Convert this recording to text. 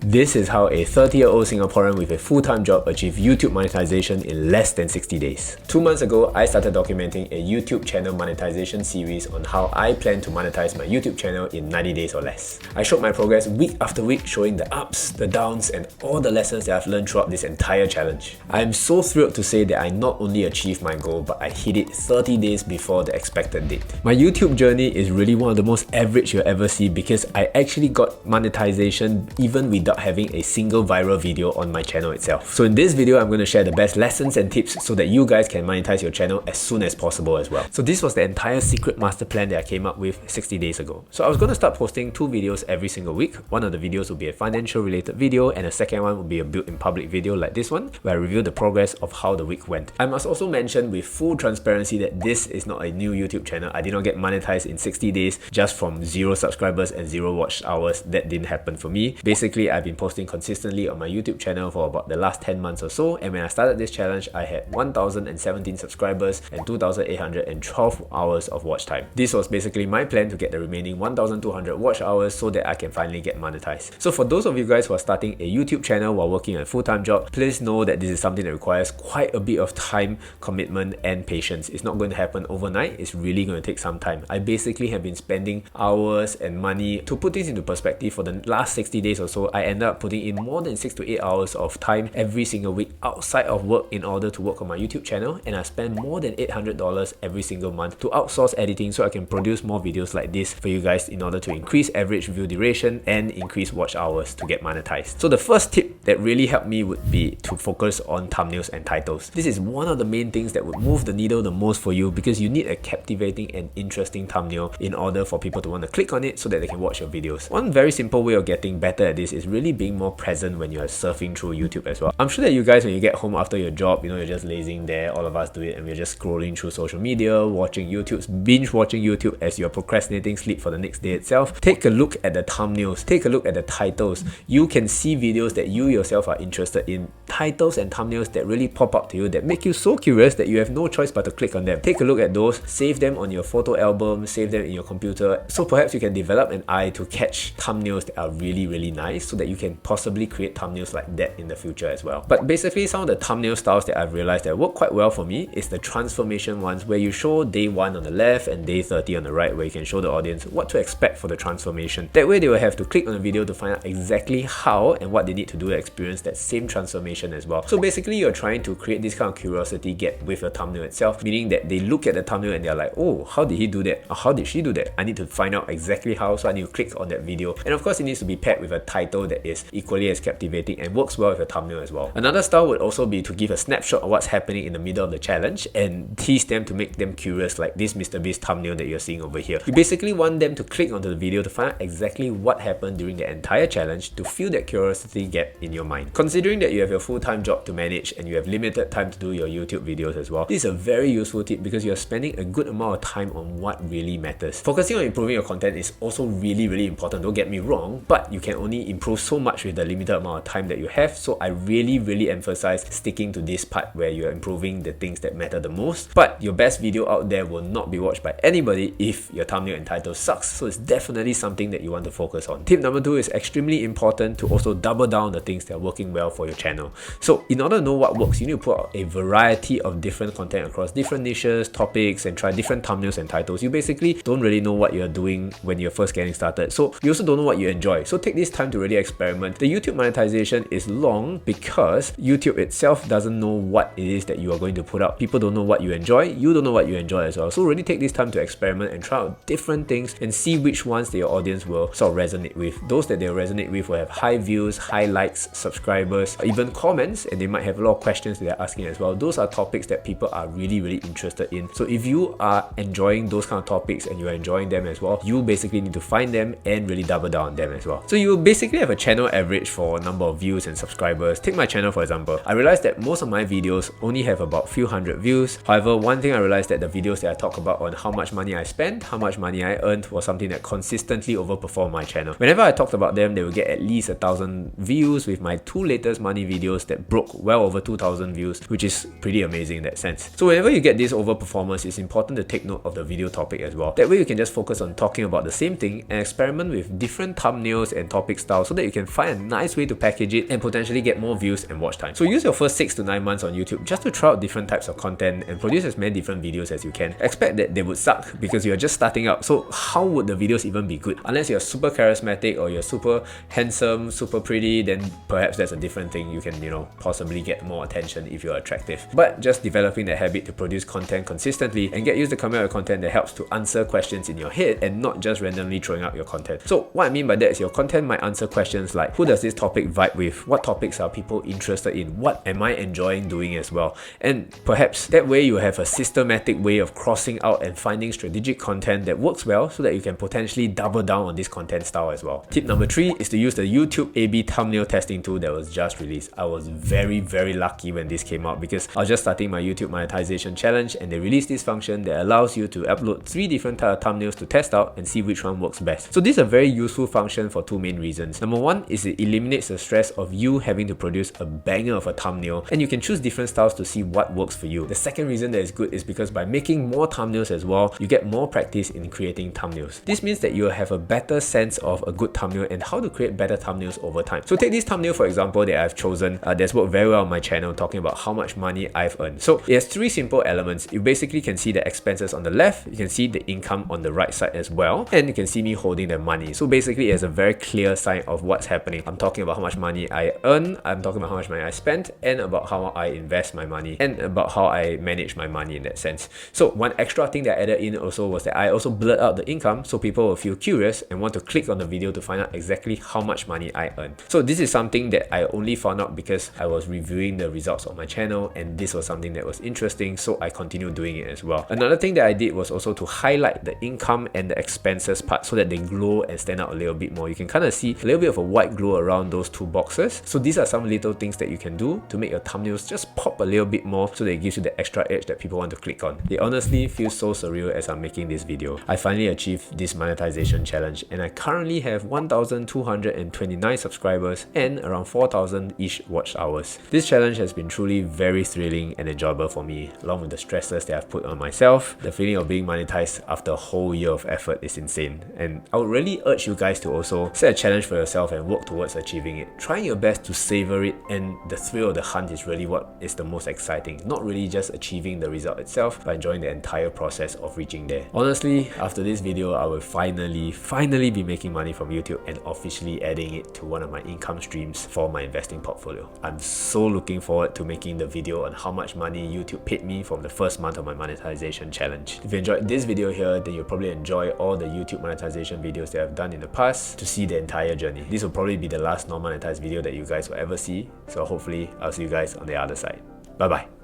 This is how a 30-year-old Singaporean with a full-time job achieved YouTube monetization in less than 60 days. 2 months ago, I started documenting a YouTube channel monetization series on how I plan to monetize my YouTube channel in 90 days or less. I showed my progress week after week, showing the ups, the downs, and all the lessons that I've learned throughout this entire challenge. I am so thrilled to say that I not only achieved my goal, but I hit it 30 days before the expected date. My YouTube journey is really one of the most average you'll ever see because I actually got monetization even without having a single viral video on my channel itself. So in this video, I'm going to share the best lessons and tips so that you guys can monetize your channel as soon as possible as well. So this was the entire secret master plan that I came up with 60 days ago. So I was going to start posting 2 videos every single week. One of the videos will be a financial related video and the second one will be a build in public video like this one, where I review the progress of how the week went. I must also mention with full transparency that this is not a new YouTube channel. I did not get monetized in 60 days just from 0 subscribers and 0 watch hours. That didn't happen for me. Basically, I've been posting consistently on my YouTube channel for about the last 10 months or so, and when I started this challenge, I had 1,017 subscribers and 2,812 hours of watch time. This was basically my plan to get the remaining 1,200 watch hours so that I can finally get monetized. So for those of you guys who are starting a YouTube channel while working a full-time job, please know that this is something that requires quite a bit of time, commitment, and patience. It's not going to happen overnight. It's really going to take some time. I basically have been spending hours and money. To put this into perspective, for the last 60 days or so, I ended up putting in more than 6 to 8 hours of time every single week outside of work in order to work on my YouTube channel, and I spend more than $800 every single month to outsource editing so I can produce more videos like this for you guys in order to increase average view duration and increase watch hours to get monetized. So the first tip that really helped me would be to focus on thumbnails and titles. This is one of the main things that would move the needle the most for you because you need a captivating and interesting thumbnail in order for people to want to click on it so that they can watch your videos. One very simple way of getting better at this is really being more present when you're surfing through YouTube as well. I'm sure that you guys, when you get home after your job, you're just lazing there, all of us do it, and we're just scrolling through social media, watching YouTube, binge watching YouTube as you're procrastinating sleep for the next day itself. Take a look at the thumbnails, take a look at the titles. You can see videos that you yourself are interested in, titles and thumbnails that really pop up to you that make you so curious that you have no choice but to click on them. Take a look at those, save them on your photo album, save them in your computer, so perhaps you can develop an eye to catch thumbnails that are really nice so that you can possibly create thumbnails like that in the future as well. But basically, some of the thumbnail styles that I've realized that work quite well for me is the transformation ones, where you show day 1 on the left and day 30 on the right, where you can show the audience what to expect for the transformation. That way they will have to click on the video to find out exactly how and what they need to do to experience that same transformation as well. So basically, you're trying to create this kind of curiosity gap with your thumbnail itself, meaning that they look at the thumbnail and they're like, oh, how did he do that? Or how did she do that? I need to find out exactly how, so I need to click on that video. And of course, it needs to be paired with a title that is equally as captivating and works well with a thumbnail as well. Another style would also be to give a snapshot of what's happening in the middle of the challenge and tease them to make them curious, like this MrBeast thumbnail that you're seeing over here. You basically want them to click onto the video to find out exactly what happened during the entire challenge to fill that curiosity gap in your mind. Considering that you have your full-time job to manage and you have limited time to do your YouTube videos as well, this is a very useful tip because you're spending a good amount of time on what really matters. Focusing on improving your content is also really important, don't get me wrong, but you can only improve so much with the limited amount of time that you have. So I really emphasize sticking to this part where you're improving the things that matter the most. But your best video out there will not be watched by anybody if your thumbnail and title sucks. So it's definitely something that you want to focus on. Tip number 2 is extremely important to also double down on the things that are working well for your channel. So in order to know what works, you need to put out a variety of different content across different niches, topics, and try different thumbnails and titles. You basically don't really know what you're doing when you're first getting started. So you also don't know what you enjoy. So take this time to really experiment. The YouTube monetization is long because YouTube itself doesn't know what it is that you are going to put out. People don't know what you enjoy. You don't know what you enjoy as well. So really take this time to experiment and try out different things and see which ones that your audience will sort of resonate with. Those that they'll resonate with will have high views, high likes, subscribers, even comments, and they might have a lot of questions that they're asking as well. Those are topics that people are really interested in. So if you are enjoying those kind of topics and you're enjoying them as well, you basically need to find them and really double down on them as well. So you basically have a channel average for number of views and subscribers. Take my channel for example. I realized that most of my videos only have about few hundred views. However, one thing I realized that the videos that I talk about on how much money I spent, how much money I earned was something that consistently overperformed my channel. Whenever I talked about them, they would get at least 1,000 views. With my 2 latest money videos, videos that broke well over 2,000 views, which is pretty amazing in that sense. So whenever you get these overperformers, it's important to take note of the video topic as well. That way you can just focus on talking about the same thing and experiment with different thumbnails and topic styles so that you can find a nice way to package it and potentially get more views and watch time. So use your first 6 to 9 months on YouTube just to try out different types of content and produce as many different videos as you can. Expect that they would suck because you're just starting out, so how would the videos even be good? Unless you're super charismatic or you're super handsome, super pretty, then perhaps that's a different thing. You can, possibly get more attention if you're attractive. But just developing the habit to produce content consistently and get used to coming out with content that helps to answer questions in your head and not just randomly throwing out your content. So what I mean by that is your content might answer questions like, who does this topic vibe with? What topics are people interested in? What am I enjoying doing as well? And perhaps that way you have a systematic way of crossing out and finding strategic content that works well so that you can potentially double down on this content style as well. Tip number 3 is to use the YouTube A/B thumbnail testing tool that was just released. I was very lucky when this came out because I was just starting my YouTube monetization challenge and they released this function that allows you to upload 3 different thumbnails to test out and see which one works best. So this is a very useful function for 2 main reasons. Number 1 is it eliminates the stress of you having to produce a banger of a thumbnail and you can choose different styles to see what works for you. The second reason that is good is because by making more thumbnails as well, you get more practice in creating thumbnails. This means that you'll have a better sense of a good thumbnail and how to create better thumbnails over time. So take this thumbnail for example that I've chosen that's worked very well on my channel, talking about how much money I've earned. So it has 3 simple elements. You basically can see the expenses on the left, you can see the income on the right side as well, and you can see me holding the money. So basically it has a very clear sign of what's happening. I'm talking about how much money I earn, I'm talking about how much money I spent, and about how I invest my money, and about how I manage my money in that sense. So one extra thing that I added in also was that I also blurred out the income so people will feel curious and want to click on the video to find out exactly how much money I earn. So this is something that I only found out because I was reviewing the results on my channel and this was something that was interesting, so I continued doing it as well. Another thing that I did was also to highlight the income and the expenses part so that they glow and stand out a little bit more. You can kind of see a little bit of a white glow around those 2 boxes. So these are some little things that you can do to make your thumbnails just pop a little bit more so that it gives you the extra edge that people want to click on. It honestly feels so surreal as I'm making this video. I finally achieved this monetization challenge and I currently have 1,229 subscribers and around 4,000-ish watch hours. This challenge has been truly very thrilling and enjoyable for me, along with the stresses that I've put on myself. The feeling of being monetized after a whole year of effort is insane, and I would really urge you guys to also set a challenge for yourself and work towards achieving it. Trying your best to savor it, and the thrill of the hunt is really what is the most exciting. Not really just achieving the result itself, but enjoying the entire process of reaching there. Honestly, after this video, I will finally be making money from YouTube and officially adding it to one of my income streams for my investing portfolio. I'm so looking forward to making the video on how much money YouTube paid me from the first month of my monetization challenge. If you enjoyed this video here, then you'll probably enjoy all the YouTube monetization videos that I've done in the past to see the entire journey. This will probably be the last non-monetized video that you guys will ever see, so hopefully I'll see you guys on the other side. Bye bye.